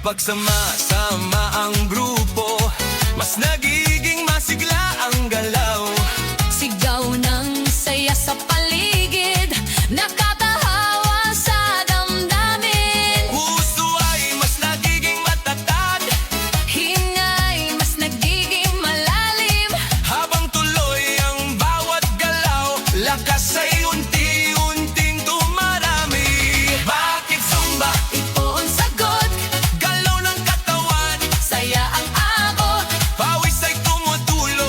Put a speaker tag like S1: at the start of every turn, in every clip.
S1: Kapag sama-sama ang grupo, mas nagiging masigla ang galaw.
S2: Sigaw ng saya sa paligid, nakatahawa sa damdamin.
S1: Puso ay mas nagiging matatag,
S2: Hingay mas nagiging malalim.
S1: habang tuloy ang bawat galaw, lakas ay unti-unting tumarami. Bakit Zumba?
S2: Ito ang sagot,
S1: Galaw ng katawan,
S2: saya ang abot.
S1: pawis ay tumutulo,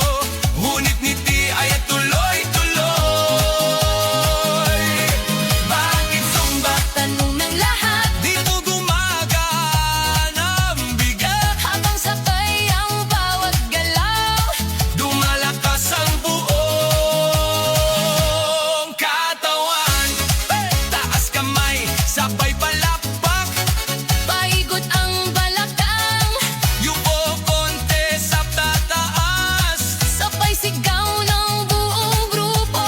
S1: ngunit ngiti ay tuloy-tuloy. Bakit Zumba?
S2: Tanong ng lahat,
S1: Dito gumagana ang bigat,
S2: habang sabay ang bawat galaw.
S1: dumalakas ang buong katawan. Taas kamay, sabay palakpak,
S2: Paikot ang balakang,
S1: yuko konti sa tataas,
S2: sabay sigaw ng buong grupo.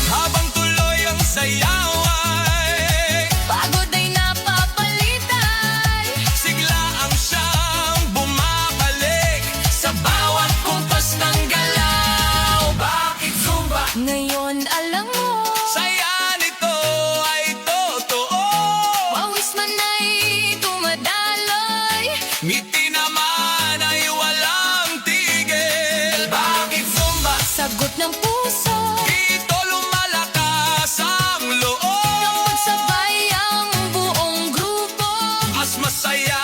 S1: habang tuloy ang sayaw ay
S2: Pagod ay napapalitan,
S1: sigla ang siyang bumabalik sa bawat kumpas ng galaw. Bakit Zumba?
S2: ngayon alam mo.
S1: Saya nito ay totoo,
S2: Pawis man ay tumadaloy,
S1: ngiti naman ay walang tigil. Bakit Zumba?
S2: sagot ng puso.
S1: Dito lumalakas ang loob,
S2: Pagsabay ang buong grupo,
S1: mas masaya